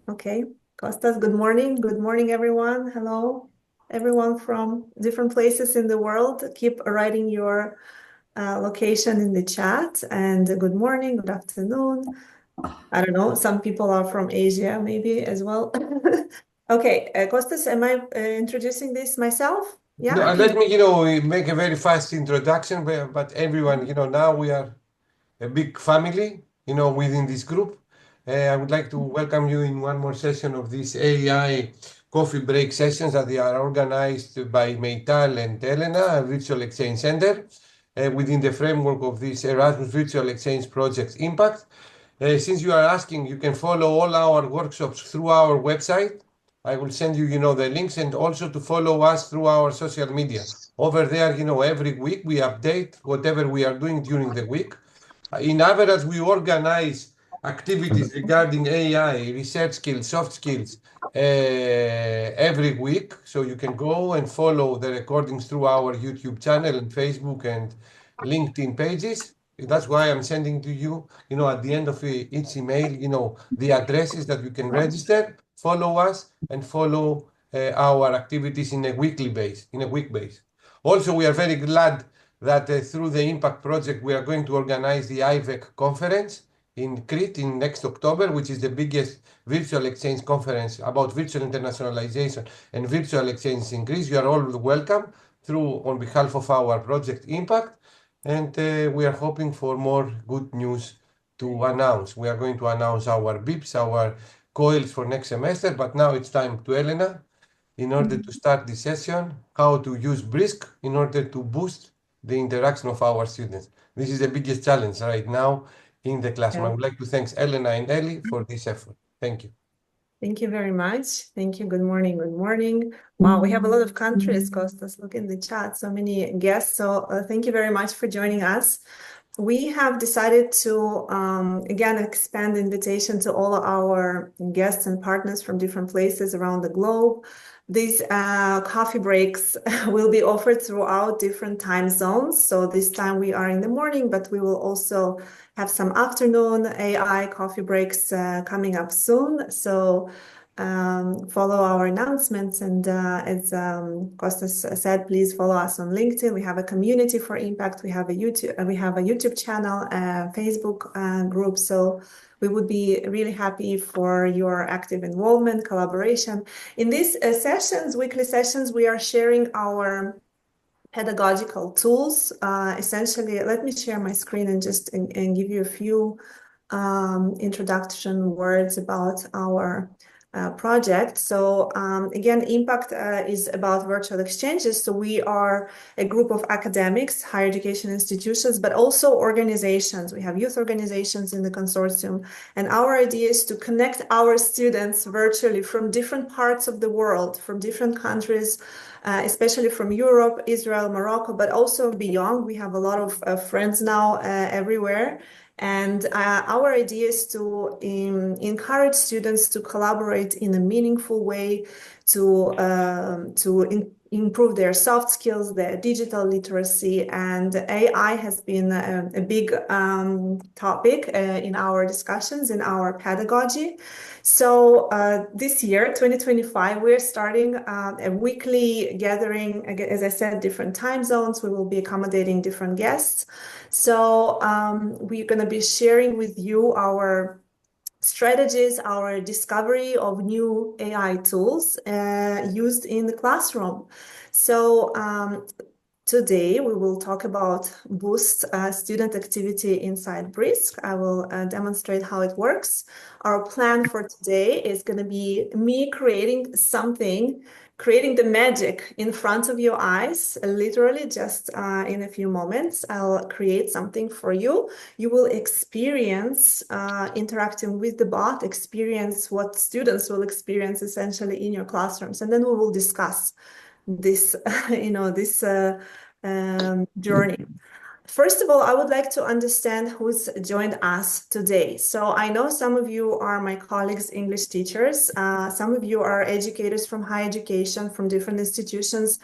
Okay. Costas, good morning. Good morning, everyone. Hello, everyone from different places in the world. Keep writing your location in the chat. And good morning, good afternoon. I don't know. Some people are from Asia, maybe as well. Okay. Costas, am I introducing this myself? Yeah, No, I can do. let me, make a very fast introduction, but everyone, now we are a big family, within this group. I would like to welcome you in one more session of these AI coffee break sessions that they are organized by Meital and Elena, a Virtual Exchange Center, within the framework of this Erasmus Virtual Exchange Project Impact. Since you are asking, you can follow all our workshops through our website. I will send you, the links, and also to follow us through our social media. Over there, every week we update whatever we are doing during the week. In average, we organize activities regarding AI, research skills, soft skills, every week. So you can go and follow the recordings through our YouTube channel and Facebook and LinkedIn pages. That's why I'm sending to you, at the end of each email, the addresses that you can register, follow us, and follow our activities in a weekly base, in a week base. Also, we are very glad that through the Impact Project, we are going to organize the IVEC conference in Crete in next October, which is the biggest virtual exchange conference about virtual internationalization and virtual exchange in Greece. You are all welcome on behalf of our project Impact. And we are hoping for more good news to announce. We are going to announce our BIPs, our coils for next semester, but now it's time to Elena in order to start the session, how to use Brisk in order to boost the interaction of our students. This is the biggest challenge right now in the classroom. I would like to thank Elena and Ellie for this effort. Thank you. Thank you very much. Thank you. Good morning. Good morning. Wow, we have a lot of countries, Costas. Look in the chat, so many guests. So thank you very much for joining us. We have decided to, again, expand the invitation to all our guests and partners from different places around the globe. These coffee breaks will be offered throughout different time zones. So this time we are in the morning, but we will also have some afternoon AI coffee breaks coming up soon. So follow our announcements. And as Costas said, please follow us on LinkedIn. We have a community for impact. We have a YouTube channel, Facebook group. So we would be really happy for your active involvement, collaboration. In these weekly sessions, we are sharing our pedagogical tools. Essentially, let me share my screen and just give you a few introduction words about our project. So again, Impact is about virtual exchanges. So we are a group of academics, higher education institutions, but also organizations. We have youth organizations in the consortium. And our idea is to connect our students virtually from different parts of the world, from different countries, especially from Europe, Israel, Morocco, but also beyond. We have a lot of friends now everywhere. And our idea is to encourage students to collaborate in a meaningful way, to improve their soft skills, their digital literacy, and AI has been a big topic in our discussions, in our pedagogy. So this year, 2025, we're starting a weekly gathering, as I said, different time zones. We will be accommodating different guests. So we're going to be sharing with you our strategies, our discovery of new AI tools used in the classroom. So today we will talk about boost student activity inside Brisk. I will demonstrate how it works. Our plan for today is going to be me creating something, creating the magic in front of your eyes, literally just in a few moments. I'll create something for you. You will experience interacting with the bot, experience what students will experience essentially in your classrooms. And then we will discuss this, this journey. First of all, I would like to understand who's joined us today. So I know some of you are my colleagues, English teachers. Some of you are educators from higher education, from different institutions.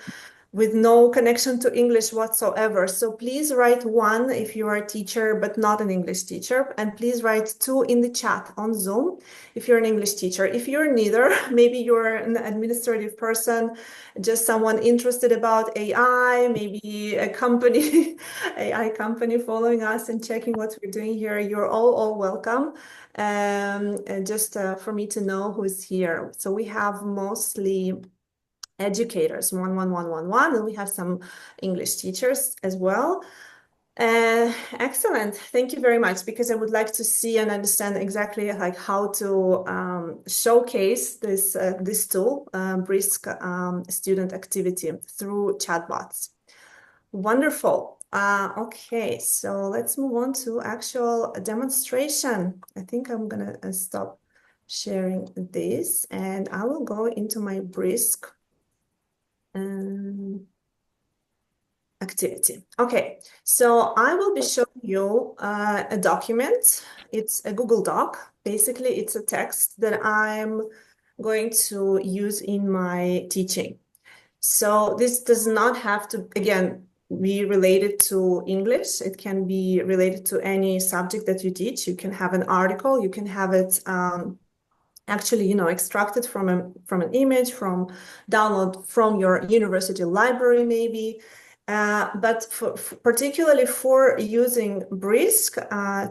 with no connection to English whatsoever. So please write one if you are a teacher, but not an English teacher. And please write two in the chat on Zoom if you're an English teacher. If you're neither, maybe you're an administrative person, just someone interested about AI, maybe a company, AI company following us and checking what we're doing here, you're all welcome. And just for me to know who's here. So we have mostly educators, 11111, and we have some English teachers as well. Excellent. Thank you very much, because I would like to see and understand exactly like how to showcase this tool, Brisk student activity through chatbots. Wonderful. Okay, so let's move on to actual demonstration. I think I'm gonna stop sharing this, and I will go into my Brisk activity. Okay, so I will be showing you a document. It's a Google Doc. Basically, it's a text that I'm going to use in my teaching. So this does not have to, again, be related to English. It can be related to any subject that you teach. You can have an article, you can have it actually, extracted from an image, from download from your university library, maybe. But particularly for using Brisk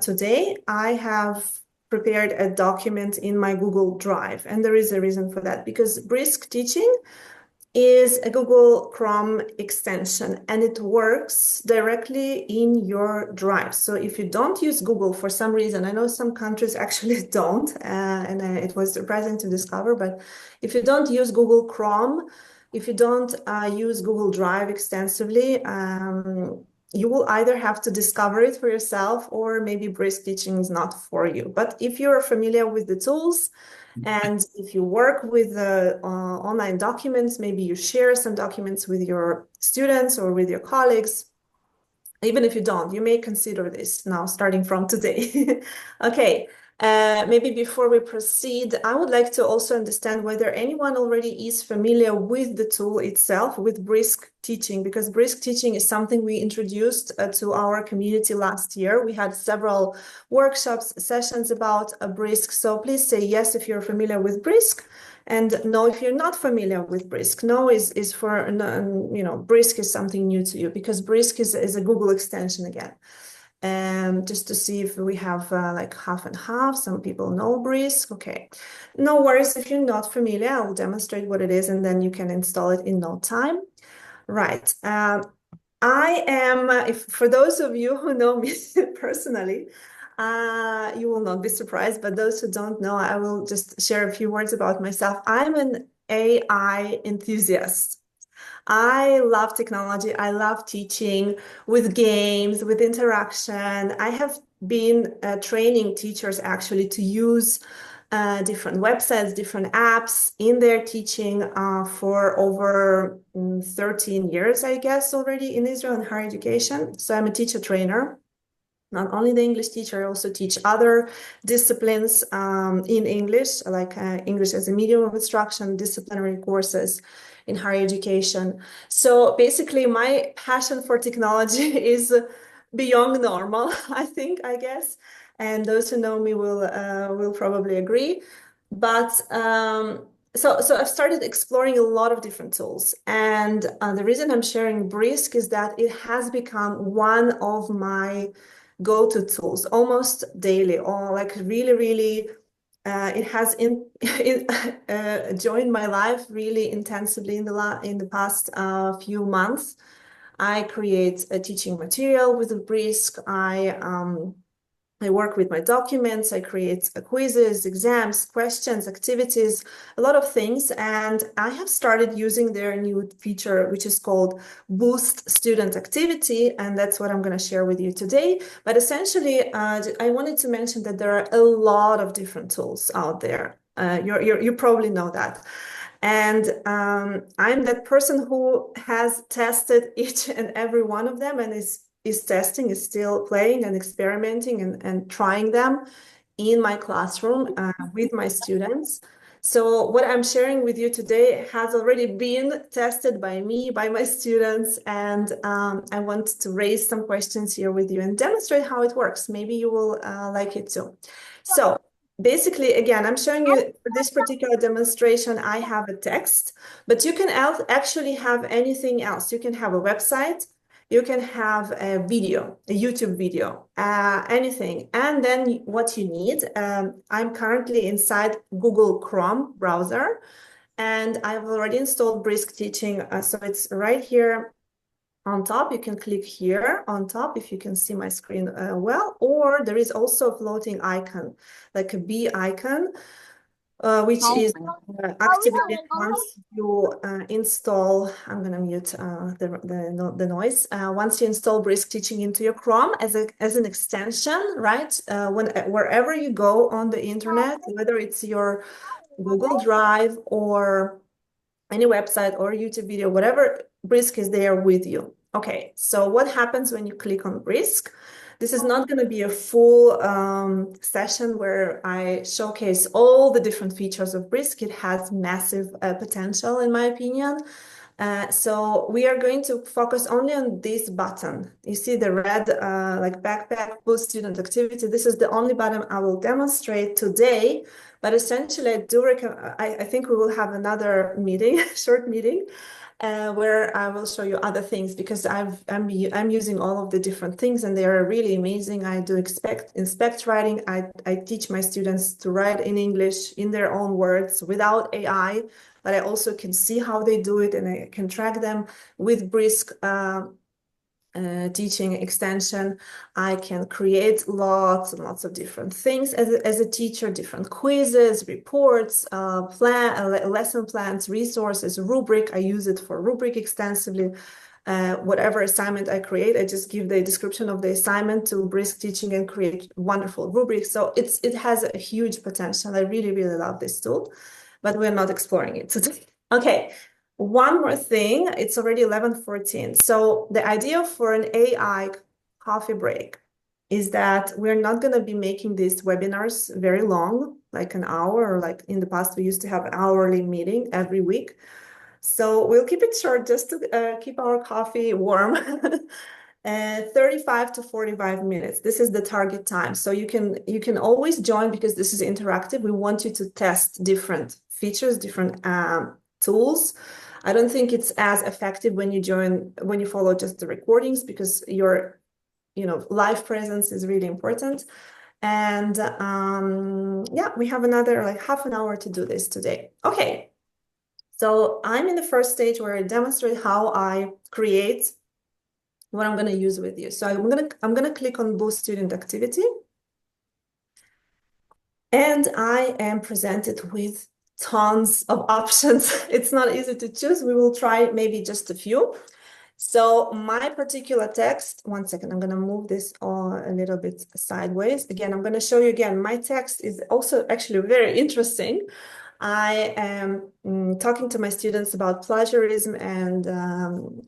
today, I have prepared a document in my Google Drive. And there is a reason for that, because Brisk Teaching is a Google Chrome extension, and it works directly in your Drive. So if you don't use Google for some reason, I know some countries actually don't, and it was surprising to discover, but if you don't use Google Chrome, if you don't use Google Drive extensively, you will either have to discover it for yourself, or maybe Brisk Teaching is not for you. But if you're familiar with the tools, and if you work with online documents, maybe you share some documents with your students or with your colleagues. Even if you don't, you may consider this now, starting from today. Okay, maybe before we proceed, I would like to also understand whether anyone already is familiar with the tool itself, with Brisk Teaching, because Brisk Teaching is something we introduced to our community last year. We had several workshops, sessions about Brisk. So please say yes if you're familiar with Brisk, and no if you're not familiar with Brisk. No is for, Brisk is something new to you, because Brisk is a Google extension again. And just to see if we have like half and half. Some people know Brisk. Okay, no worries if you're not familiar. I will demonstrate what it is, and then you can install it in no time. Right. I am, if for those of you who know me personally, you will not be surprised, but those who don't know, I will just share a few words about myself. I'm an AI enthusiast. I love technology. I love teaching with games, with interaction. I have been training teachers actually to use different websites, different apps in their teaching for over 13 years, I guess, already in Israel in higher education. So I'm a teacher trainer. Not only the English teacher, I also teach other disciplines in English, like English as a medium of instruction, disciplinary courses in higher education. So basically, my passion for technology is beyond normal, I guess. And those who know me will probably agree. But so I've started exploring a lot of different tools. And the reason I'm sharing Brisk is that it has become one of my go-to tools almost daily, or like really it has joined my life really intensively in the past few months. I create a teaching material with Brisk. I work with my documents, I create quizzes, exams, questions, activities, a lot of things. And I have started using their new feature, which is called Boost Student Activity. And that's what I'm going to share with you today. But essentially, I wanted to mention that there are a lot of different tools out there. You probably know that. And I'm that person who has tested each and every one of them, and is testing, is still playing and experimenting and trying them in my classroom with my students. So what I'm sharing with you today has already been tested by me, by my students, and I want to raise some questions here with you and demonstrate how it works. Maybe you will like it too. So basically, again, I'm showing you for this particular demonstration, I have a text, but you can actually have anything else. You can have a website, you can have a video, a YouTube video, anything. And then what you need, I'm currently inside Google Chrome browser, and I've already installed Brisk Teaching. So it's right here on top. You can click here on top if you can see my screen well, or there is also a floating icon, like a B icon. Which is activated once you install. I'm going to mute the noise. Once you install Brisk Teaching into your Chrome as an extension, right? Wherever you go on the internet, whether it's your Google Drive or any website or YouTube video, whatever, Brisk is there with you. Okay, so what happens when you click on Brisk? This is not going to be a full session where I showcase all the different features of Brisk. It has massive potential, in my opinion. So we are going to focus only on this button. You see the red like backpack boost student activity. This is the only button I will demonstrate today. But essentially, I think we will have another meeting, short meeting, where I will show you other things because I'm using all of the different things and they are really amazing. I do inspect writing. I teach my students to write in English in their own words without AI, but I also can see how they do it and I can track them with Brisk teaching extension. I can create lots and lots of different things as a teacher, different quizzes, reports, lesson plans, resources, rubric. I use it for rubric extensively. Whatever assignment I create, I just give the description of the assignment to Brisk Teaching and create wonderful rubrics. So it has a huge potential. I really, really love this tool, but we're not exploring it today. Okay. One more thing, it's already 11:14. So the idea for an AI coffee break is that we're not going to be making these webinars very long, like an hour, or like in the past, we used to have an hourly meeting every week. So we'll keep it short just to keep our coffee warm. 35 to 45 minutes. This is the target time. So you can always join because this is interactive. We want you to test different features, different tools. I don't think it's as effective when you follow just the recordings because your live presence is really important. And yeah, we have another like half an hour to do this today. Okay. So I'm in the first stage where I demonstrate how I create what I'm going to use with you. So I'm gonna click on Boost Student Activity. And I am presented with tons of options. It's not easy to choose. We will try maybe just a few. So my particular text, one second, I'm going to move this a little bit sideways. Again, I'm going to show you again, my text is also actually very interesting. I am talking to my students about plagiarism and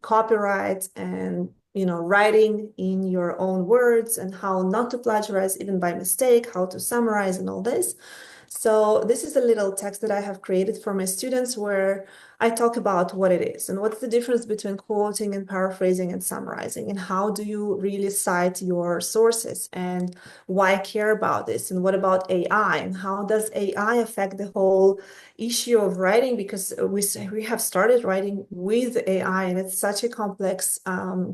copyright and writing in your own words and how not to plagiarize even by mistake, how to summarize and all this. So this is a little text that I have created for my students where I talk about what it is and what's the difference between quoting and paraphrasing and summarizing and how do you really cite your sources and why I care about this and what about AI and how does AI affect the whole issue of writing because we have started writing with AI and it's such a complex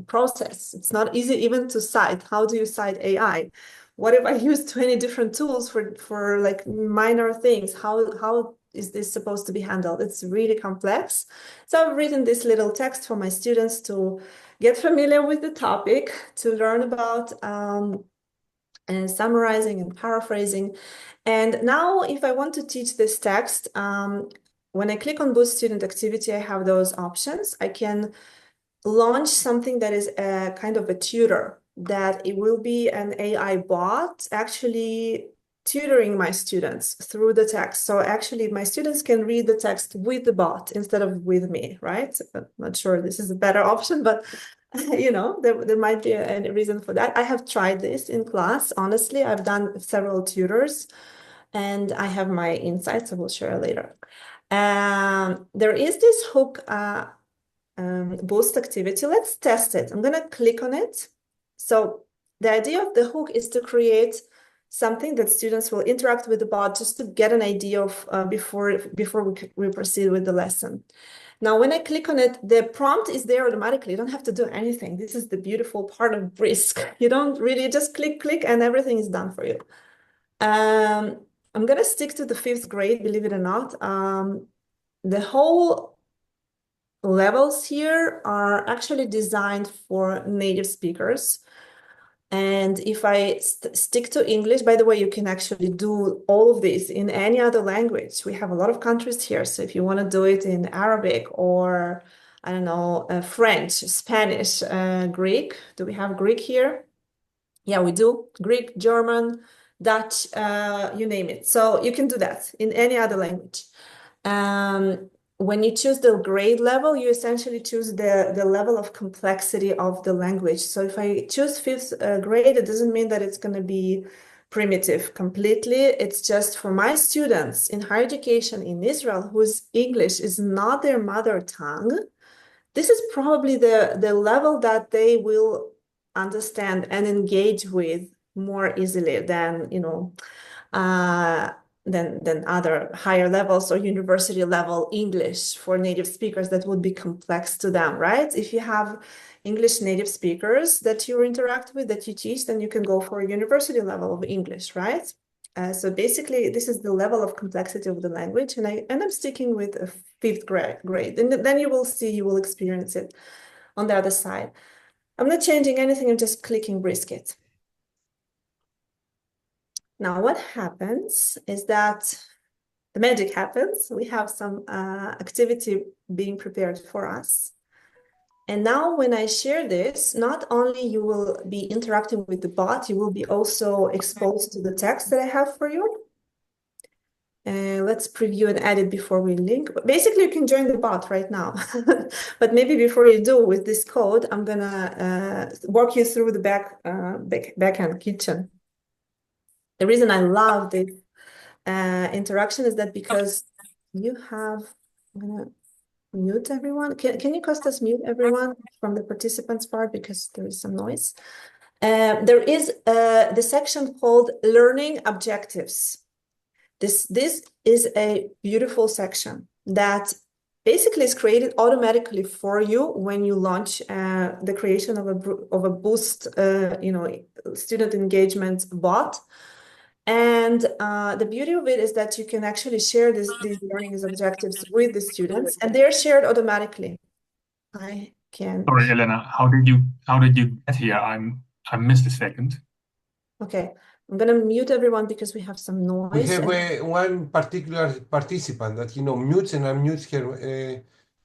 process. It's not easy even to cite. How do you cite AI? What if I use 20 different tools for like minor things? How is this supposed to be handled? It's really complex. So I've written this little text for my students to get familiar with the topic, to learn about summarizing and paraphrasing. And now if I want to teach this text, when I click on Boost Student Activity, I have those options. I can launch something that is a kind of a tutor, that it will be an AI bot actually tutoring my students through the text. So actually my students can read the text with the bot instead of with me, right? I'm not sure this is a better option, but there might be a reason for that. I have tried this in class. Honestly, I've done several tutors And I have my insights I will share later. There is this hook boost activity. Let's test it. I'm going to click on it. So the idea of the hook is to create something that students will interact with the bot just to get an idea of before we proceed with the lesson. Now, when I click on it, the prompt is there automatically. You don't have to do anything. This is the beautiful part of Brisk. You don't really just click, and everything is done for you. I'm going to stick to the 5th grade, believe it or not. The whole levels here are actually designed for native speakers. And if I stick to English, by the way, you can actually do all of this in any other language. We have a lot of countries here. So if you want to do it in Arabic or, I don't know, French, Spanish, Greek. Do we have Greek here? Yeah, we do. Greek, German, Dutch, you name it. So you can do that in any other language. When you choose the grade level, you essentially choose the level of complexity of the language. So if I choose 5th grade, it doesn't mean that it's going to be primitive completely. It's just for my students in higher education in Israel, whose English is not their mother tongue. This is probably the level that they will understand and engage with more easily than, than other higher levels or university level English for native speakers that would be complex to them, right? If you have English native speakers that you interact with, that you teach, then you can go for a university level of English, right? So basically, this is the level of complexity of the language, and I'm sticking with a 5th grade. And then you will see, you will experience it on the other side. I'm not changing anything, I'm just clicking brisket. Now, what happens is that the magic happens. We have some activity being prepared for us. And now when I share this, not only you will be interacting with the bot, you will be also exposed to the text that I have for you. Let's preview and edit before we link. Basically, you can join the bot right now. But maybe before you do with this code, I'm gonna walk you through the backend kitchen. The reason I love this interaction is that because you have, I'm gonna mute everyone. Can you Costas mute everyone from the participants part because there is some noise? There is the section called Learning Objectives. This is a beautiful section that basically is created automatically for you when you launch the creation of a boost, student engagement bot. And the beauty of it is that you can actually share these learning objectives with the students, and they're shared automatically. I can. Sorry, Elena. How did you get here? I missed a second. Okay, I'm gonna mute everyone because we have some noise. We have one particular participant that mutes and unmutes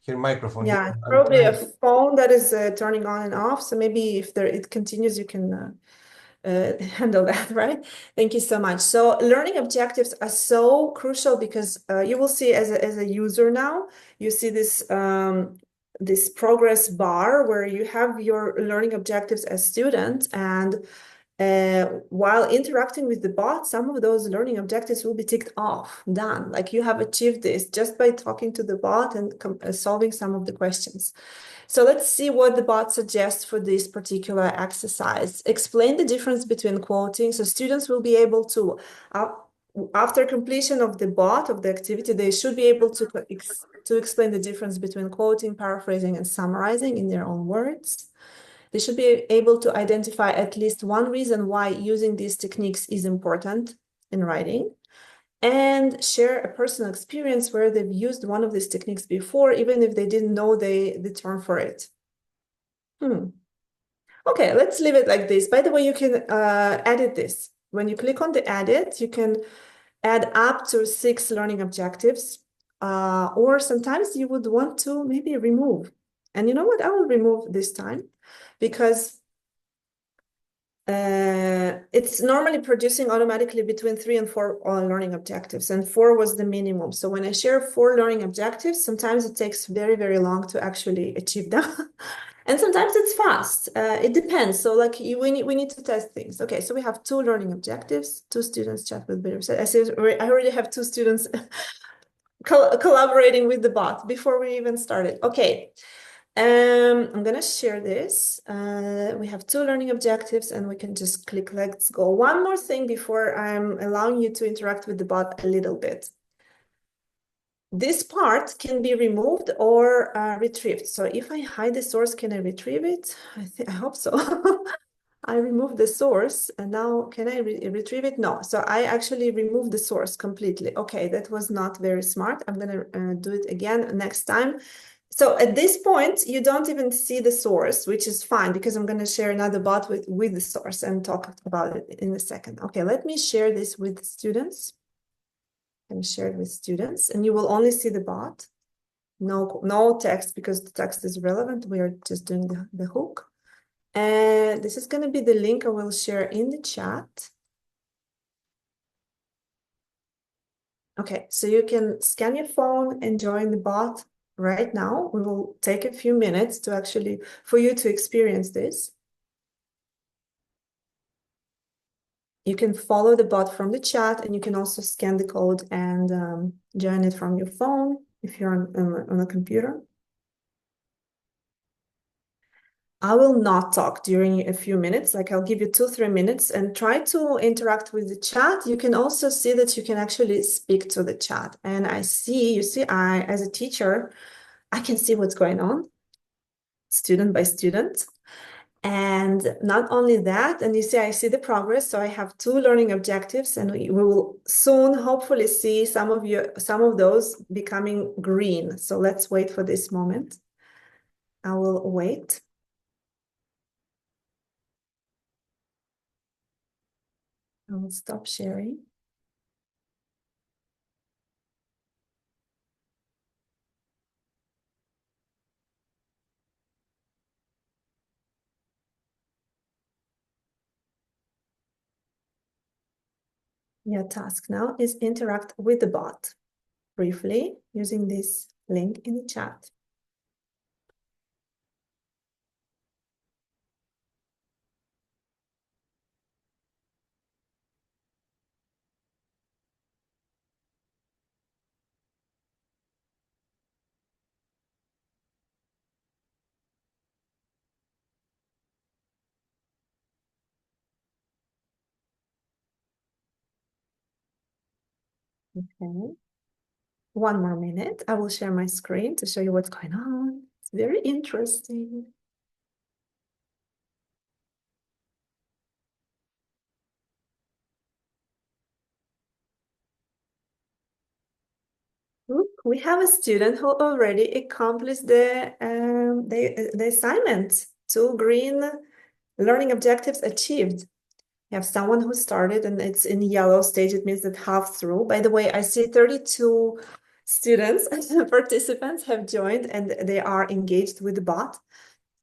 her microphone. Yeah, probably a phone that is turning on and off. So maybe if it continues, you can handle that, right? Thank you so much. So learning objectives are so crucial because you will see as a user now, you see this this progress bar where you have your learning objectives as student, and while interacting with the bot, some of those learning objectives will be ticked off, done. Like you have achieved this just by talking to the bot and solving some of the questions. So let's see what the bot suggests for this particular exercise. Explain the difference between quoting. So students will be able to, after completion of the bot, of the activity, they should be able to explain the difference between quoting, paraphrasing, and summarizing in their own words. They should be able to identify at least one reason why using these techniques is important in writing, and share a personal experience where they've used one of these techniques before, even if they didn't know the term for it. Okay, let's leave it like this. By the way, you can edit this. When you click on the edit, you can add up to 6 learning objectives, or sometimes you would want to maybe remove. And you know what? I will remove this time because it's normally producing automatically between 3 and 4 learning objectives, and 4 was the minimum. So when I share 4 learning objectives, sometimes it takes very, very long to actually achieve them. And sometimes it's fast. It depends. So like we need to test things. Okay, so we have 2 learning objectives, 2 students chat with video. I already have 2 students collaborating with the bot before we even started. Okay, I'm gonna share this. We have 2 learning objectives and we can just click let's go. One more thing before I'm allowing you to interact with the bot a little bit. This part can be removed or retrieved. So if I hide the source, can I retrieve it? I hope so. I removed the source and now can I retrieve it? No. So I actually removed the source completely. Okay, that was not very smart. I'm gonna do it again next time. So at this point, you don't even see the source, which is fine because I'm gonna share another bot with the source and talk about it in a second. Okay, let me share this with students. And share it with students, and you will only see the bot. No text because the text is relevant. We are just doing the hook. And this is going to be the link I will share in the chat. Okay, so you can scan your phone and join the bot right now. We will take a few minutes to actually, for you to experience this. You can follow the bot from the chat, and you can also scan the code and join it from your phone if you're on a computer. I will not talk during a few minutes, like I'll give you 2-3 minutes and try to interact with the chat. You can also see that you can actually speak to the chat. And I, as a teacher, I can see what's going on, student by student. And not only that, and you see, I see the progress. So I have 2 learning objectives, and we will soon hopefully see some of those becoming green. So let's wait for this moment. I will wait. I will stop sharing. Your task now is interact with the bot briefly using this link in the chat. Okay. 1 more minute. I will share my screen to show you what's going on. It's very interesting. Look, we have a student who already accomplished the assignment. 2 green learning objectives achieved. We have someone who started and it's in yellow stage. It means that half through. By the way, I see 32 students, participants have joined and they are engaged with the bot.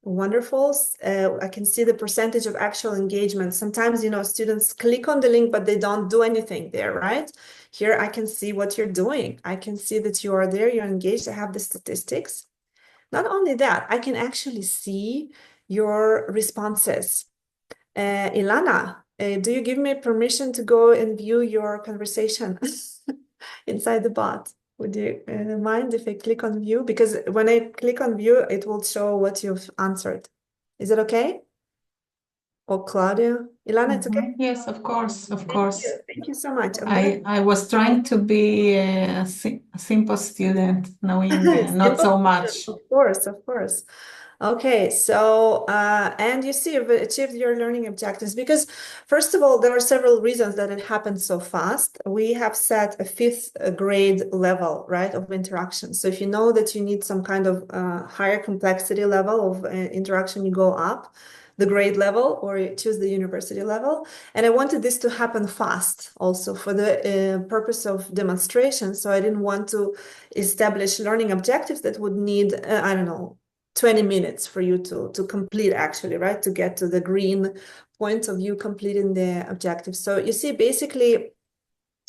Wonderful. I can see the percentage of actual engagement. Sometimes, students click on the link, but they don't do anything there, right? Here, I can see what you're doing. I can see that you are there, you're engaged. I have the statistics. Not only that, I can actually see your responses. Ilana, do you give me permission to go and view your conversation inside the bot? Would you mind if I click on view? Because when I click on view, it will show what you've answered. Is it okay? Or Claudia? Ilana, it's okay? Yes, of course, of course. Thank you so much. I was trying to be a simple student, knowing not so much. Of course, of course. Okay, so, and you see, you've achieved your learning objectives because, first of all, there are several reasons that it happened so fast. We have set a 5th grade level, right, of interaction. So if you know that you need some kind of higher complexity level of interaction, you go up the grade level or you choose the university level. And I wanted this to happen fast also for the purpose of demonstration. So I didn't want to establish learning objectives that would need, I don't know, 20 minutes for you to complete actually, right? To get to the green point of you completing the objective. So you see, basically,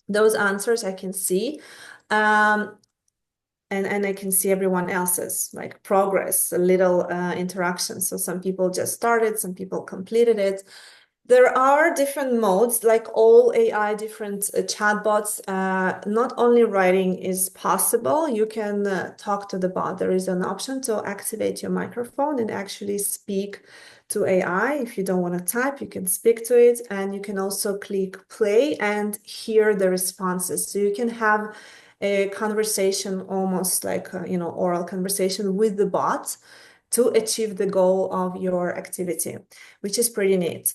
those answers I can see. And and I can see everyone else's like progress, a little interaction. So some people just started, some people completed it. There are different modes, like all AI, different chatbots. Not only writing is possible, you can talk to the bot. There is an option to activate your microphone and actually speak to AI. If you don't want to type, you can speak to it, and you can also click play and hear the responses. So you can have a conversation, almost like oral conversation with the bot to achieve the goal of your activity, which is pretty neat.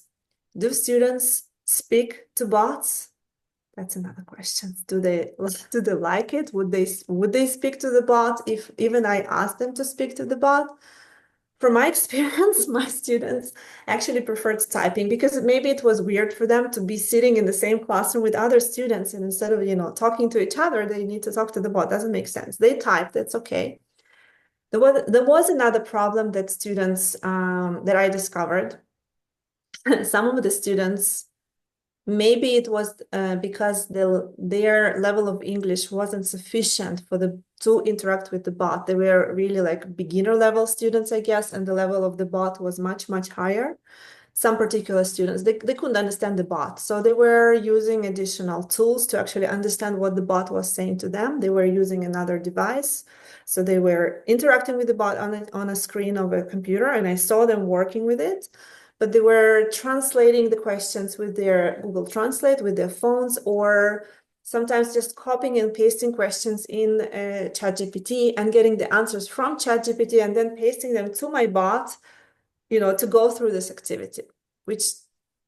Do students speak to bots? That's another question. Do they like it? Would they speak to the bot if even I asked them to speak to the bot? From my experience, my students actually preferred typing because maybe it was weird for them to be sitting in the same classroom with other students, and instead of talking to each other, they need to talk to the bot. Doesn't make sense. They type, that's okay. There was another problem that students that I discovered. Some of the students, maybe it was because their level of English wasn't sufficient to interact with the bot. They were really like beginner level students, I guess, and the level of the bot was much, much higher. Some particular students, they couldn't understand the bot. So they were using additional tools to actually understand what the bot was saying to them. They were using another device. So they were interacting with the bot on a screen of a computer, and I saw them working with it. But they were translating the questions with their Google Translate, with their phones, or sometimes just copying and pasting questions in ChatGPT and getting the answers from ChatGPT and then pasting them to my bot, to go through this activity, which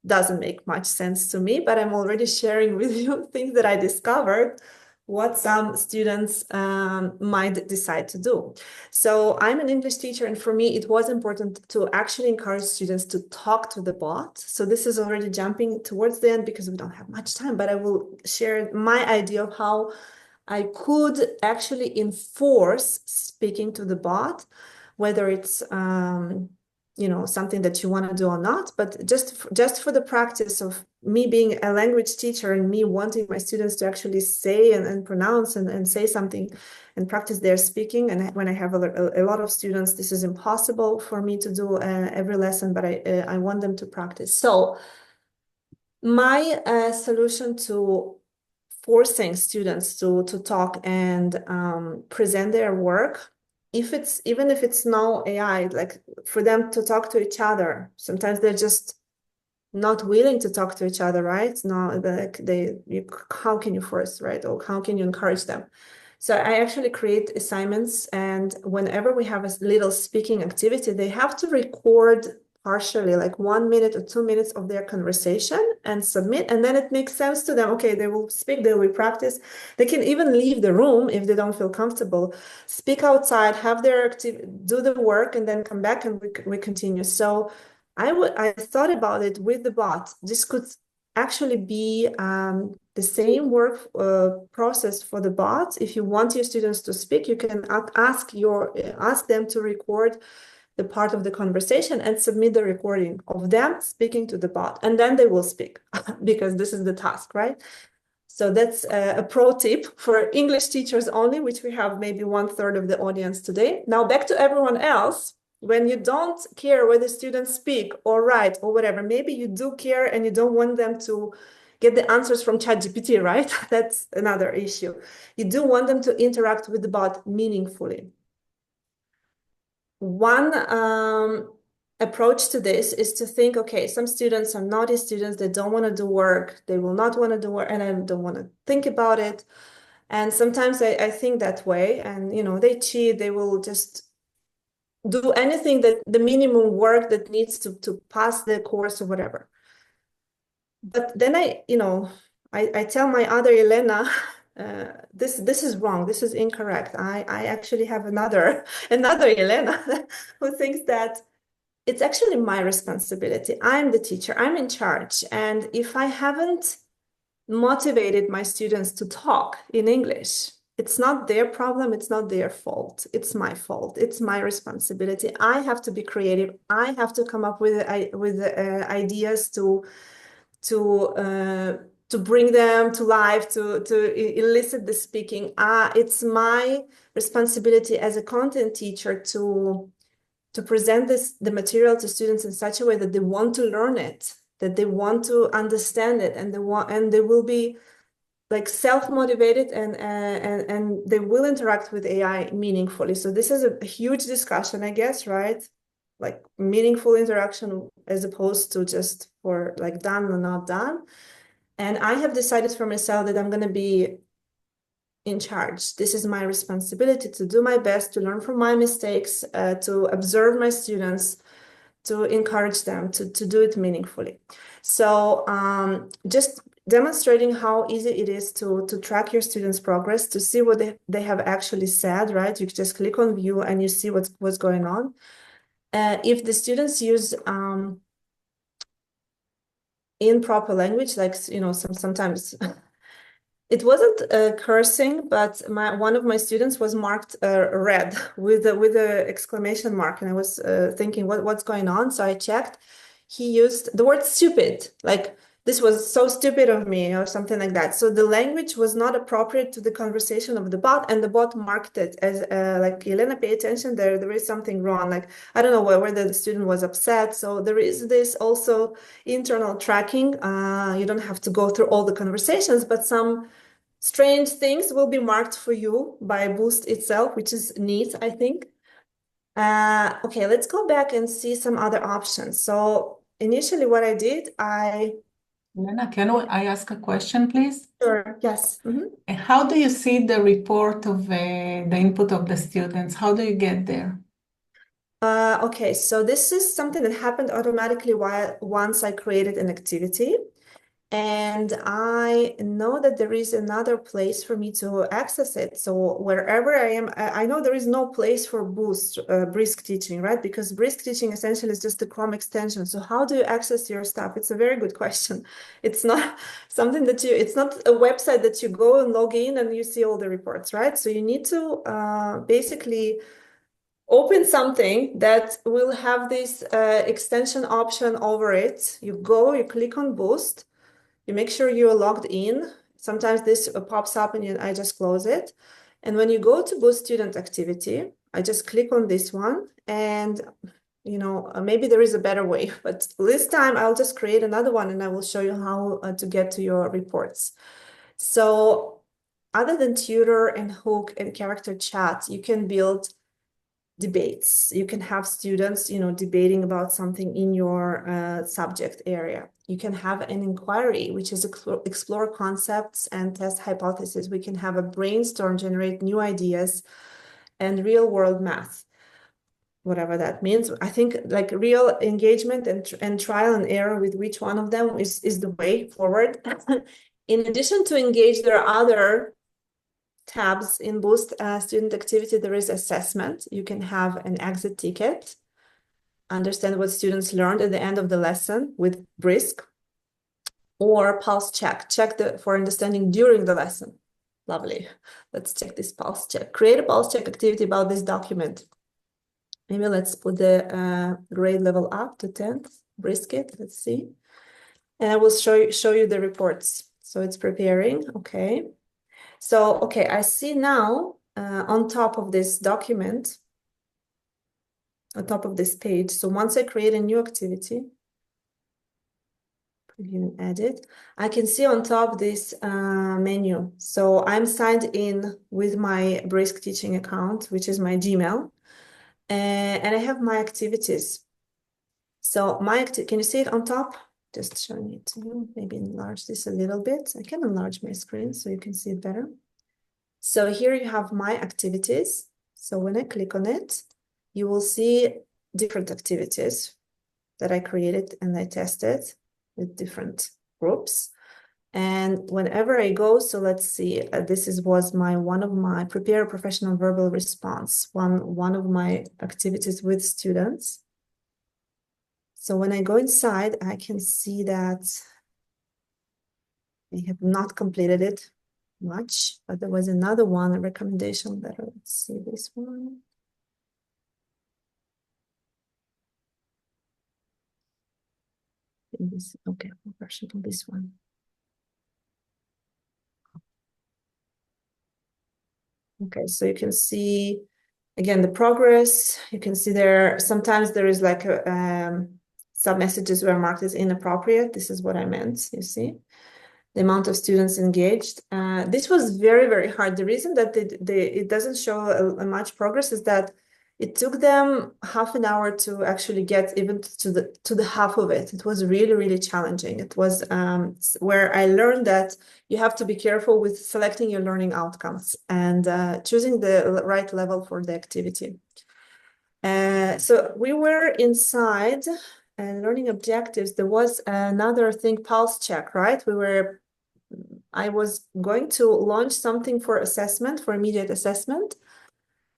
doesn't make much sense to me, but I'm already sharing with you things that I discovered, what some students might decide to do. So I'm an English teacher, and for me, it was important to actually encourage students to talk to the bot. So this is already jumping towards the end because we don't have much time, but I will share my idea of how I could actually enforce speaking to the bot, whether it's something that you want to do or not, but just for the practice of me being a language teacher and me wanting my students to actually say and pronounce and say something and practice their speaking. And when I have a lot of students, this is impossible for me to do every lesson, but I want them to practice. So my solution to forcing students to talk and present their work, even if it's no AI, like for them to talk to each other. Sometimes they're just not willing to talk to each other, right? No, like how can you force, right? Or how can you encourage them? So I actually create assignments, and whenever we have a little speaking activity, they have to record partially, like 1 minute or 2 minutes of their conversation and submit, and then it makes sense to them. Okay, they will speak, they will practice. They can even leave the room if they don't feel comfortable, speak outside, have their activity, do the work, and then come back and we continue. So I thought about it with the bot. This could actually be the same work process for the bot. If you want your students to speak, you can ask them to record the part of the conversation and submit the recording of them speaking to the bot, and then they will speak because this is the task, right? So that's a pro tip for English teachers only, which we have maybe 1/3 of the audience today. Now back to everyone else. When you don't care whether students speak or write or whatever, maybe you do care and you don't want them to get the answers from ChatGPT, right? That's another issue. You do want them to interact with the bot meaningfully. One approach to this is to think, okay, some students are naughty students, they don't want to do work, they will not want to do work, and I don't want to think about it. And sometimes I think that way, and they cheat, they will just do anything, that the minimum work that needs to pass the course or whatever. But then I tell my other Elena, this is wrong, this is incorrect. I actually have another Elena who thinks that it's actually my responsibility. I'm the teacher, I'm in charge. And if I haven't motivated my students to talk in English, it's not their problem, it's not their fault, it's my fault, it's my responsibility. I have to be creative, I have to come up with ideas to to bring them to life, to elicit the speaking. It's my responsibility as a content teacher to present the material to students in such a way that they want to learn it, that they want to understand it, and they will be like self-motivated and they will interact with AI meaningfully. So this is a huge discussion, I guess, right? Like meaningful interaction as opposed to just for like done or not done. And I have decided for myself that I'm going to be in charge. This is my responsibility to do my best, to learn from my mistakes, to observe my students, to encourage them to do it meaningfully. So just demonstrating how easy it is to track your students' progress, to see what they have actually said, right? You just click on view and you see what's going on. If the students use improper language, like, you know, sometimes it wasn't cursing, but one of my students was marked red with a exclamation mark, and I was thinking, what's going on? So I checked. He used the word stupid, like this was so stupid of me, or something like that. So the language was not appropriate to the conversation of the bot, and the bot marked it as like, Elena, pay attention, there is something wrong. Like, I don't know whether the student was upset. So there is this also internal tracking. You don't have to go through all the conversations, but some strange things will be marked for you by Boost itself, which is neat, I think. Okay, let's go back and see some other options. So initially what I did, Lena, can I ask a question, please? Sure, yes. How do you see the report of the input of the students? How do you get there? Okay, so this is something that happened automatically once I created an activity. And I know that there is another place for me to access it. So wherever I am, I know there is no place for Brisk Teaching, right? Because Brisk Teaching essentially is just a Chrome extension. So how do you access your stuff? It's a very good question. It's not something that it's not a website that you go and log in and you see all the reports, right? So you need to basically open something that will have this extension option over it. You click on Boost. You make sure you're logged in. Sometimes this pops up and I just close it. And when you go to Boost Student Activity, I just click on this one, and you know, maybe there is a better way, but this time I'll just create another one and I will show you how to get to your reports. So other than tutor and hook and character chat, you can build debates. You can have students, you know, debating about something in your subject area. You can have an inquiry, which is explore concepts and test hypotheses. We can have a brainstorm, generate new ideas, and real world math, whatever that means. I think like real engagement and trial and error with which one of them is the way forward. In addition to engage, there are other tabs in Boost Student Activity. There is assessment. You can have an exit ticket, understand what students learned at the end of the lesson with Brisk, or pulse check for understanding during the lesson. Lovely. Let's check this pulse check. Create a pulse check activity about this document. Maybe let's put the grade level up to 10th. Brisk it. Let's see. And I will show you the reports. So it's preparing. Okay. So, okay, I see now on top of this document, on top of this page. So once I create a new activity, preview and edit, I can see on top this menu. So I'm signed in with my Brisk Teaching account, which is my Gmail, and I have my activities. So can you see it on top? Just showing it to you. Maybe enlarge this a little bit. I can enlarge my screen so you can see it better. So here you have my activities. So when I click on it, you will see different activities that I created and I tested with different groups. And whenever I go, so let's see, was one of my prepare a professional verbal response, one of my activities with students. So when I go inside, I can see that I have not completed it much, but there was another one, a recommendation letter. Let's see this one. Okay, version of this one. Okay, so you can see, again, the progress. You can see there, sometimes there is like some messages were marked as inappropriate. This is what I meant, you see. The amount of students engaged. This was very, very hard. The reason that it doesn't show a much progress is that it took them half an hour to actually get even to the half of it. It was really, really challenging. It was where I learned that you have to be careful with selecting your learning outcomes and choosing the right level for the activity. So we were inside learning objectives. There was another thing, pulse check, right? I was going to launch something for assessment, for immediate assessment,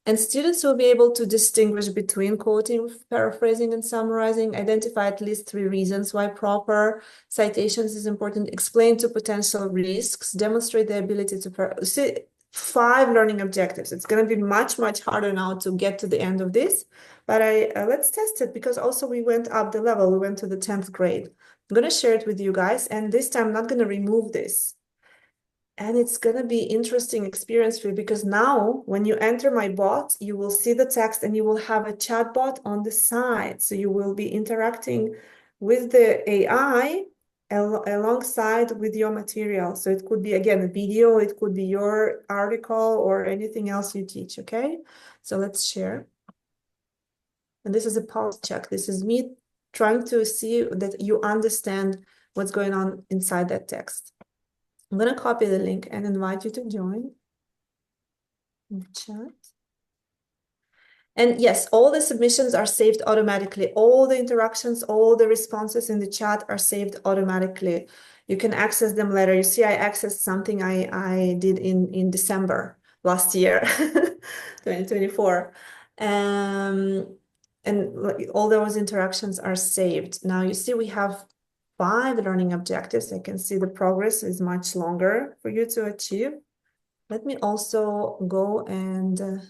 and students will be able to distinguish between quoting, paraphrasing, and summarizing, identify at least 3 reasons why proper citations is important, explain 2 potential risks, demonstrate the ability to see 5 learning objectives. It's going to be much, much harder now to get to the end of this, but let's test it, because also we went up the level. We went to the 10th grade. I'm going to share it with you guys, and this time I'm not going to remove this. And it's going to be interesting experience for you, because now when you enter my bot, you will see the text and you will have a chat bot on the side. So you will be interacting with the AI alongside with your material. So it could be, again, a video, it could be your article or anything else you teach, okay? So let's share. And this is a pulse check. This is me trying to see that you understand what's going on inside that text. I'm going to copy the link and invite you to join in the chat. And yes, all the submissions are saved automatically. All the interactions, all the responses in the chat are saved automatically. You can access them later. You see, I accessed something I did in December last year, 2024. And all those interactions are saved. Now you see we have 5 learning objectives. I can see the progress is much longer for you to achieve. Let me also go and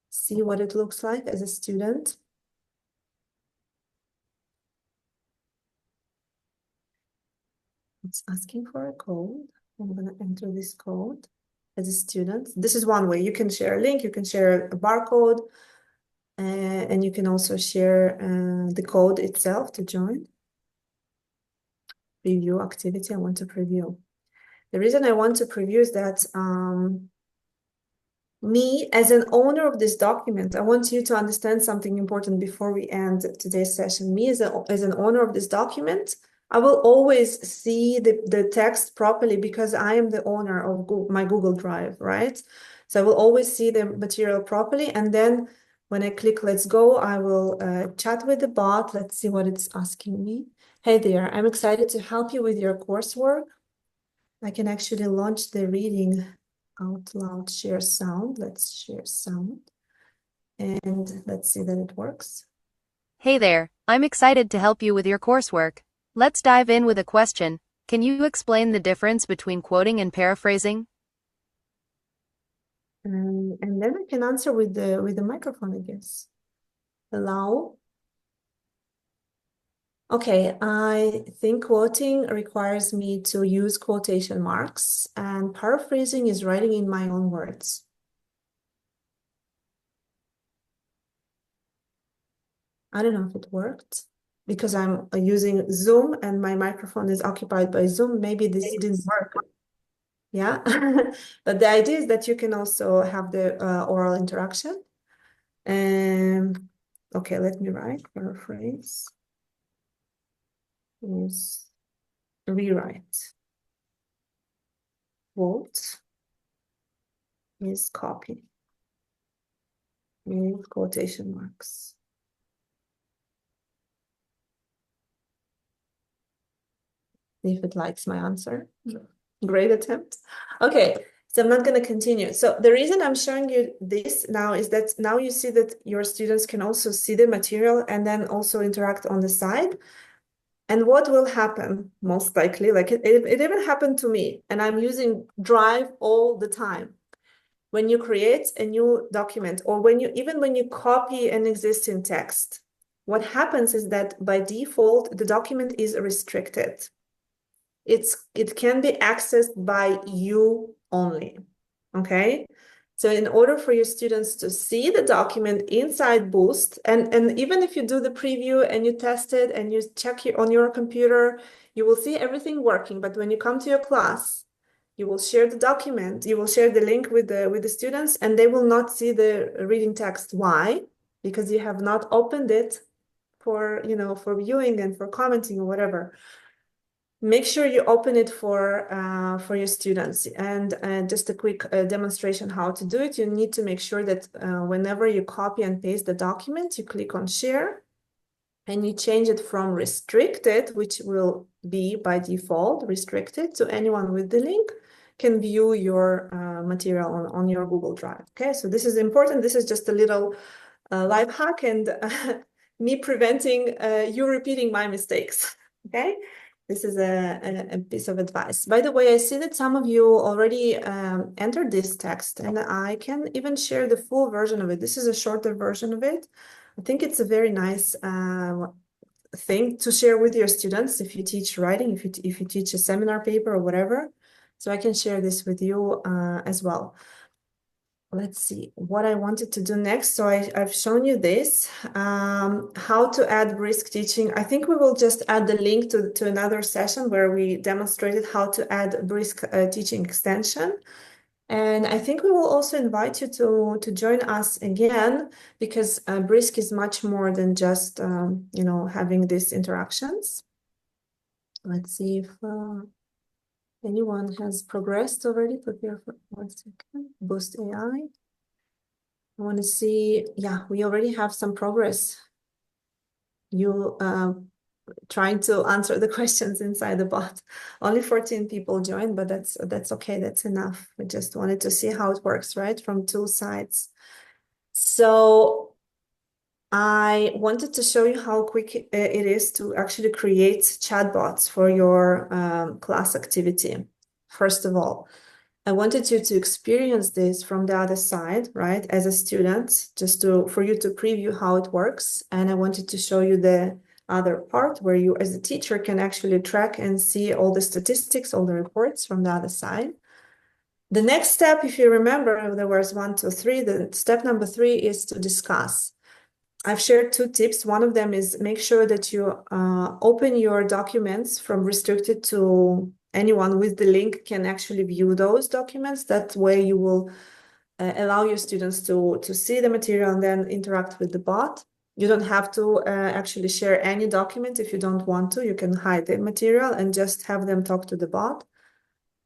see what it looks like as a student. It's asking for a code. I'm going to enter this code as a student. This is one way. You can share a link, you can share a barcode, and you can also share the code itself to join. Preview activity. I want to preview. The reason I want to preview is that me, as an owner of this document, I want you to understand something important before we end today's session. Me, as an owner of this document, I will always see the text properly because I am the owner of my Google Drive, right? So I will always see the material properly. And then when I click Let's Go, I will chat with the bot. Let's see what it's asking me. Hey there, I'm excited to help you with your coursework. I can actually launch the reading out loud, share sound. Let's share sound. And let's see that it works. Hey there, I'm excited to help you with your coursework. Let's dive in with a question. Can you explain the difference between quoting and paraphrasing? And then I can answer with the microphone, I guess. Allow. Okay, I think quoting requires me to use quotation marks, and paraphrasing is writing in my own words. I don't know if it worked because I'm using Zoom and my microphone is occupied by Zoom. Maybe this didn't work. Yeah, but the idea is that you can also have the oral interaction. Okay, let me write paraphrase. Is rewrite. Quote is copy with quotation marks. If it likes my answer. Great attempt. Okay, so I'm not going to continue. So the reason I'm showing you this now is that now you see that your students can also see the material and then also interact on the side. And what will happen, most likely, like it even happened to me, and I'm using Drive all the time. When you create a new document, or even when you copy an existing text, what happens is that by default, the document is restricted. It can be accessed by you only, okay? So in order for your students to see the document inside Boost, and even if you do the preview and you test it and you check on your computer, you will see everything working. But when you come to your class, you will share the document, you will share the link with the students, and they will not see the reading text. Why? Because you have not opened it for, for viewing and for commenting or whatever. Make sure you open it for your students. And just a quick demonstration how to do it. You need to make sure that whenever you copy and paste the document, you click on share and you change it from restricted, which will be by default restricted to anyone with the link can view your material on your Google Drive. Okay, so this is important. This is just a little life hack and me preventing you repeating my mistakes. Okay. This is a piece of advice. By the way, I see that some of you already entered this text, and I can even share the full version of it. This is a shorter version of it. I think it's a very nice thing to share with your students if you teach writing, if you teach a seminar paper or whatever. So I can share this with you as well. Let's see what I wanted to do next. So I've shown you this, how to add Brisk Teaching. I think we will just add the link to another session where we demonstrated how to add Brisk Teaching extension. And I think we will also invite you to join us again, because Brisk is much more than just, having these interactions. Let's see if anyone has progressed already. Prepare for 1 second. Boost AI. I want to see, yeah, we already have some progress. You trying to answer the questions inside the bot. Only 14 people joined, but that's okay. That's enough. We just wanted to see how it works, right? From two sides. So I wanted to show you how quick it is to actually create chatbots for your class activity. First of all, I wanted you to experience this from the other side, right? As a student, just for you to preview how it works. And I wanted to show you the other part where you, as a teacher, can actually track and see all the statistics, all the reports from the other side. The next step, if you remember, there was 1, 2, 3. The step number 3 is to discuss. I've shared 2 tips. One of them is make sure that you open your documents from restricted to anyone with the link can actually view those documents. That way you will allow your students to see the material and then interact with the bot. You don't have to actually share any document if you don't want to. You can hide the material and just have them talk to the bot.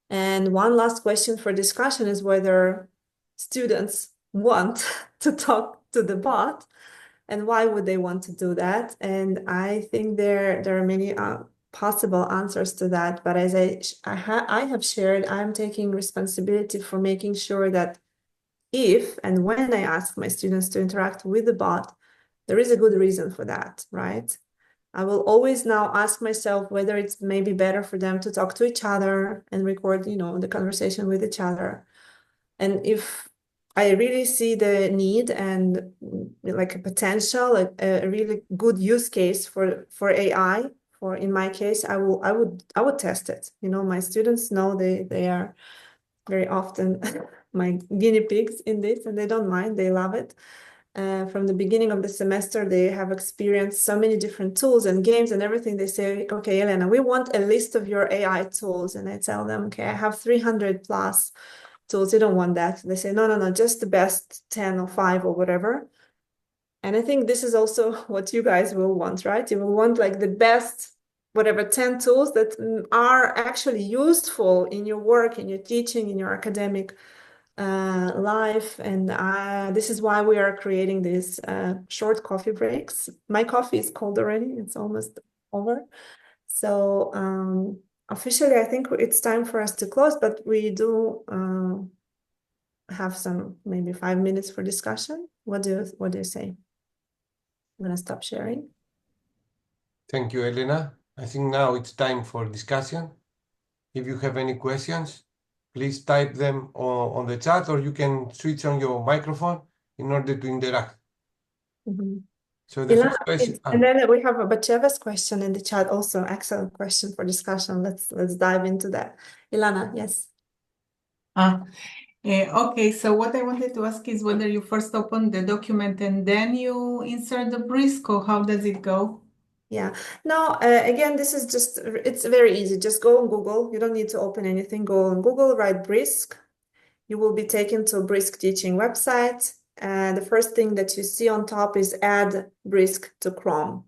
And one last question for discussion is whether students want to talk to the bot. And why would they want to do that? And I think there are many possible answers to that. But as I have shared, I'm taking responsibility for making sure that if and when I ask my students to interact with the bot, there is a good reason for that, right? I will always now ask myself whether it's maybe better for them to talk to each other and record, the conversation with each other. And if I really see the need and like a potential, a really good use case for AI, in my case, I would test it. My students know they are very often my guinea pigs in this, and they don't mind, they love it. From the beginning of the semester, they have experienced so many different tools and games and everything. They say, okay, Elena, we want a list of your AI tools. And I tell them, okay, I have 300 plus tools. They don't want that. They say, no, just the best 10 or 5 or whatever. And I think this is also what you guys will want, right? You will want like the best, whatever, 10 tools that are actually useful in your work, in your teaching, in your academic life. And this is why we are creating these short coffee breaks. My coffee is cold already. It's almost over. So officially, I think it's time for us to close, but we do have some maybe 5 minutes for discussion. What do you say? I'm gonna stop sharing. Thank you, Elena. I think now it's time for discussion. If you have any questions, please type them on the chat, or you can switch on your microphone in order to interact. Mm-hmm. So the first question, and then we have a Bacheva's question in the chat also. Excellent question for discussion. Let's dive into that. Ilana, yes. Okay, so what I wanted to ask is whether you first open the document and then you insert the Brisk, or how does it go? Yeah. No, again, this is just, it's very easy. Just go on Google. You don't need to open anything. Go on Google, write Brisk. You will be taken to Brisk Teaching website. And the first thing that you see on top is add Brisk to Chrome.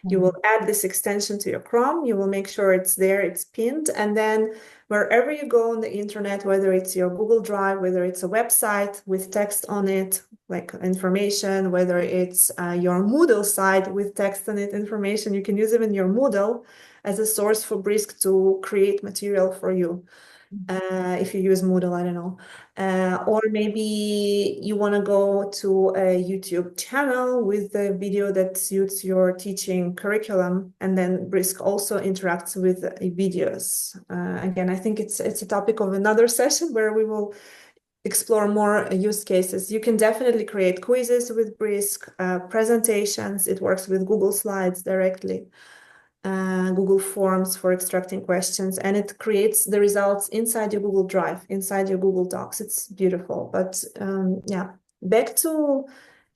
You will add this extension to your Chrome. You will make sure it's there, it's pinned. And then wherever you go on the internet, whether it's your Google Drive, whether it's a website with text on it, like information, whether it's your Moodle site with text on it, information, you can use even your Moodle as a source for Brisk to create material for you. If you use Moodle, I don't know. Or maybe you want to go to a YouTube channel with a video that suits your teaching curriculum, and then Brisk also interacts with videos. Again, I think it's a topic of another session where we will explore more use cases. You can definitely create quizzes with Brisk, presentations. It works with Google Slides directly. Google Forms for extracting questions, and it creates the results inside your Google Drive, inside your Google Docs. It's beautiful. But yeah, back to,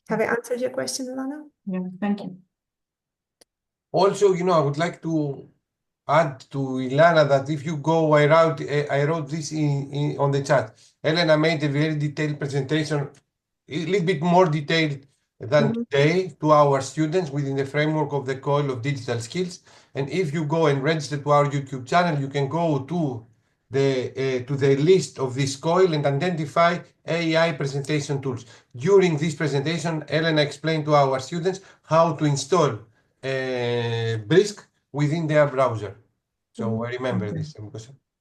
have I answered your question, Ilana? Yeah, thank you. Also, I would like to add to Ilana that if you go, I wrote this on the chat. Elena made a very detailed presentation, a little bit more detailed than today, to our students within the framework of the coil of digital skills. And if you go and register to our YouTube channel, you can go to the list of this coil and identify AI presentation tools. During this presentation, Elena explained to our students how to install Brisk within their browser. So I remember this.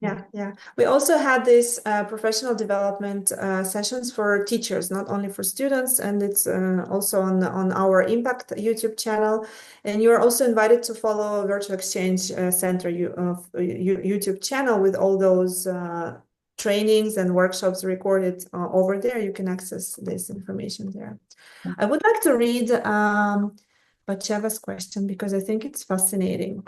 Yeah. We also had these professional development sessions for teachers, not only for students, and it's also on our Impact YouTube channel. And you are also invited to follow Virtual Exchange Center YouTube channel with all those trainings and workshops recorded over there. You can access this information there. I would like to read Bacheva's question because I think it's fascinating.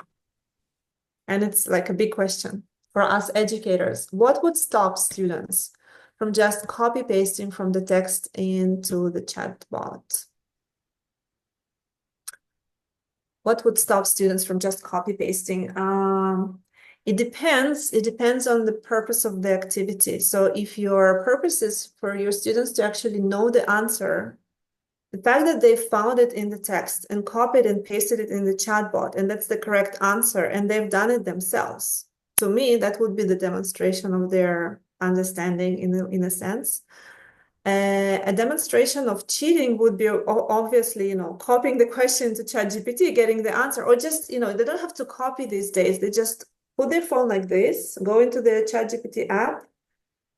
And it's like a big question for us educators. What would stop students from just copy pasting from the text into the chatbot? What would stop students from just copy pasting? It depends. It depends on the purpose of the activity. So if your purpose is for your students to actually know the answer, the fact that they found it in the text and copied and pasted it in the chatbot, and that's the correct answer, and they've done it themselves, to me, that would be the demonstration of their understanding in a sense. A demonstration of cheating would be obviously, copying the question to ChatGPT, getting the answer, or just, they don't have to copy these days. They just put their phone like this, go into the ChatGPT app,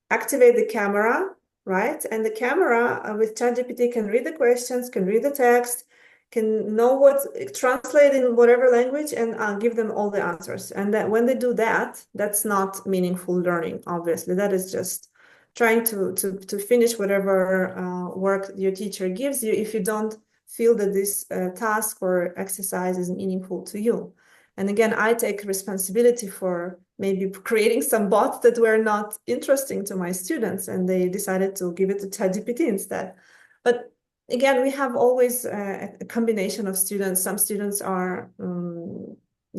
activate the camera, right? And the camera with ChatGPT can read the questions, can read the text, can know translate in whatever language, and give them all the answers. And that when they do that, that's not meaningful learning, obviously. That is just trying to finish whatever work your teacher gives you if you don't feel that this task or exercise is meaningful to you. And again, I take responsibility for maybe creating some bots that were not interesting to my students, and they decided to give it to ChatGPT instead. But again, we have always a combination of students. Some students are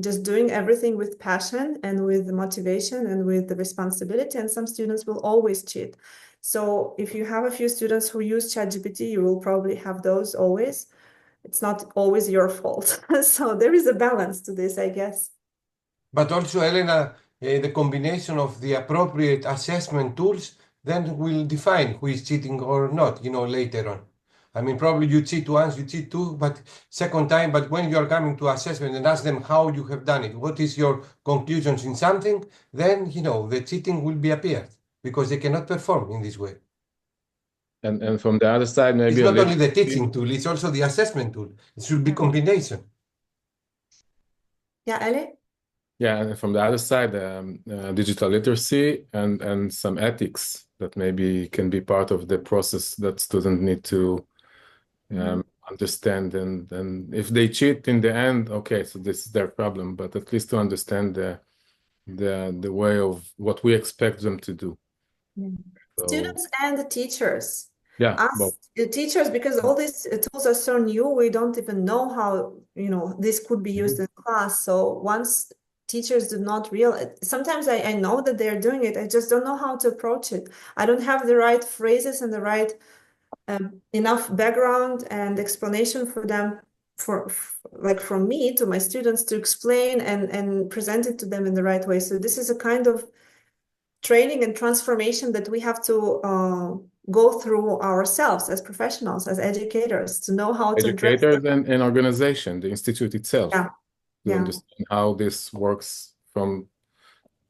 just doing everything with passion and with motivation and with the responsibility, and some students will always cheat. So if you have a few students who use ChatGPT, you will probably have those always. It's not always your fault. So there is a balance to this, I guess. But also, Elena, the combination of the appropriate assessment tools then will define who is cheating or not, later on. I mean, probably you cheat once, you cheat two, but second time, but when you are coming to assessment and ask them how you have done it, what is your conclusions in something, then, the cheating will be appeared because they cannot perform in this way. And from the other side, maybe it's not only the teaching tool, it's also the assessment tool. It should be combination. Yeah, Eli? Yeah, and from the other side, digital literacy and some ethics that maybe can be part of the process that students need to understand. And if they cheat in the end, okay, so this is their problem, but at least to understand the way of what we expect them to do. So Students and the teachers. yeah, Us, both. the teachers, because all these tools are so new, we don't even know how, this could be used in class. So once teachers do not realize, sometimes I know that they're doing it, I just don't know how to approach it. I don't have the right phrases and the right enough background and explanation for them, like from me to my students to explain and present it to them in the right way. So this is a kind of training and transformation that we have to go through ourselves as professionals, as educators, to know how to address Educators them. and organization, the institute itself, Yeah, to yeah. understand how this works from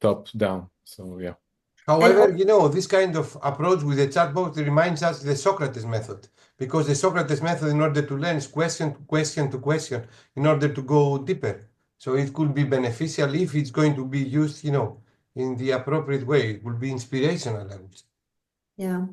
top down. So yeah. However, this kind of approach with the chatbot reminds us the Socrates method, because the Socrates method, in order to learn, is question to question to question, in order to go deeper. So it could be beneficial if it's going to be used, in the appropriate way. It will be inspirational, I would say. Yeah,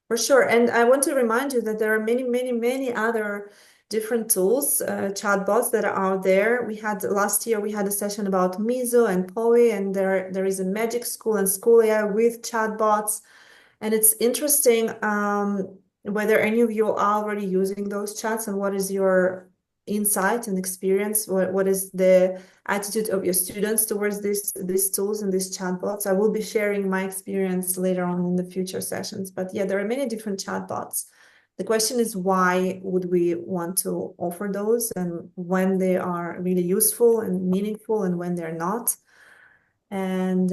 for sure. And I want to remind you that there are many, many, many other different tools, chatbots that are out there. Last year, we had a session about Mizo and Poe, and there is a Magic School and Schoolia with chatbots. And it's interesting whether any of you are already using those chats and what is your insight and experience, what is the attitude of your students towards these tools and these chatbots. I will be sharing my experience later on in the future sessions. But yeah, there are many different chatbots. The question is, why would we want to offer those, and when they are really useful and meaningful and when they're not. And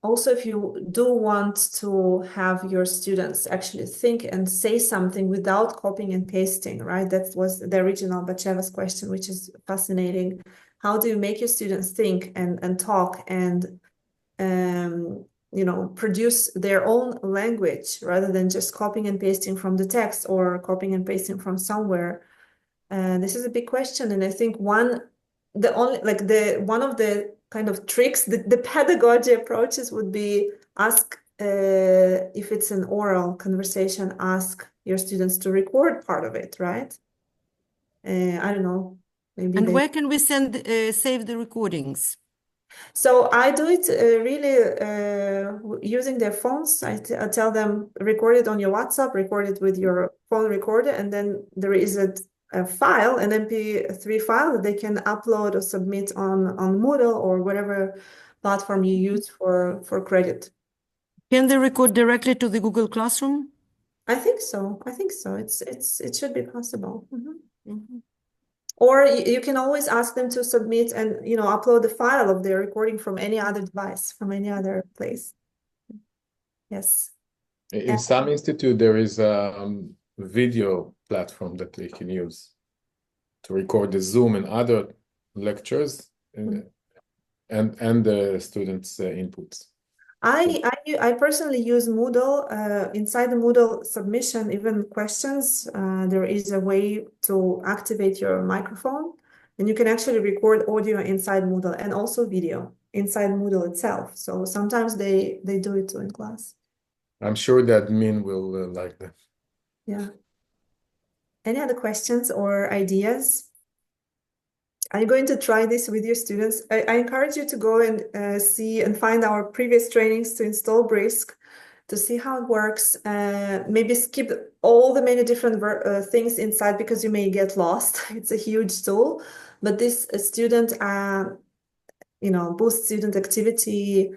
also, if you do want to have your students actually think and say something without copying and pasting, right? That was the original Bacheva's question, which is fascinating. How do you make your students think and talk and produce their own language rather than just copying and pasting from the text or copying and pasting from somewhere? This is a big question, and I think one of the kind of tricks, the pedagogy approaches would be ask if it's an oral conversation, ask your students to record part of it, right? I don't know. Maybe And where can we save the recordings? So I do it really using their phones. I tell them, record it on your WhatsApp, record it with your phone recorder, and then there is a file, an MP3 file that they can upload or submit on Moodle or whatever platform you use for credit. Can they record directly to the Google Classroom? I think so. It should be possible. Or you can always ask them to submit and upload the file of their recording from any other device, from any other place. Yes. In some institute, there is a video platform that they can use to record the Zoom and other lectures and the students' inputs. I personally use Moodle. Inside the Moodle submission, even questions, there is a way to activate your microphone, and you can actually record audio inside Moodle and also video inside Moodle itself. So sometimes they do it too in class. I'm sure the admin will like that. Yeah. Any other questions or ideas? Are you going to try this with your students? I encourage you to go and see and find our previous trainings to install Brisk, to see how it works. Maybe skip all the many different things inside because you may get lost. It's a huge tool, but this student, boost student activity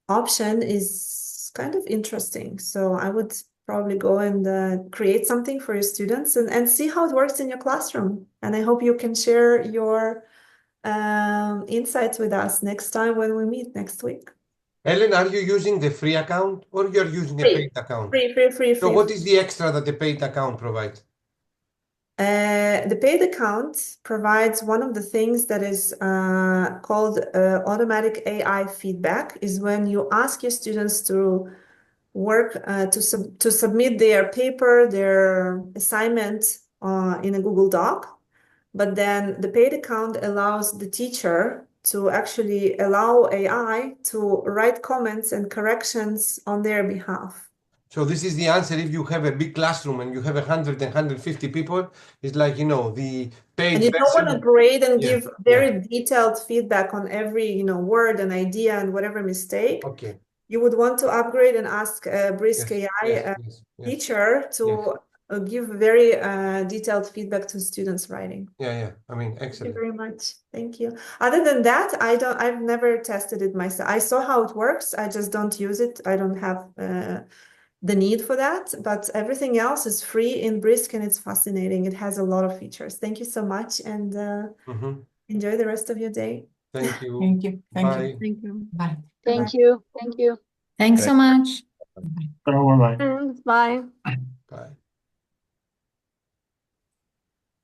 option is kind of interesting. So I would probably go and create something for your students and see how it works in your classroom. And I hope you can share your insights with us next time when we meet next week. Ellen, are you using the free account or you're using a paid account? Free. So what is the extra that the paid account provides? The paid account provides one of the things that is called automatic AI feedback, is when you ask your students to work to submit their paper, their assignment in a Google Doc, but then the paid account allows the teacher to actually allow AI to write comments and corrections on their behalf. So this is the answer. If you have a big classroom and you have 100 and 150 people, it's like, the paid And you don't want to version. grade and give very detailed feedback on every, word and idea and whatever mistake. Okay. you would want to upgrade and ask Brisk Yes, AI yes, yes, yes, teacher to give very detailed feedback to students writing. yeah. I mean, Thank you excellent. very much. Thank you. Other than that, I've never tested it myself. I saw how it works. I just don't use it. I don't have the need for that, but everything else is free in Brisk and it's fascinating. It has a lot of features. Thank you so much and enjoy the rest of your day. Thank you. Thank you. Thank Bye. you. Thank you. Bye. Thank you. Thank you. Thanks so much. So, bye-bye. Bye.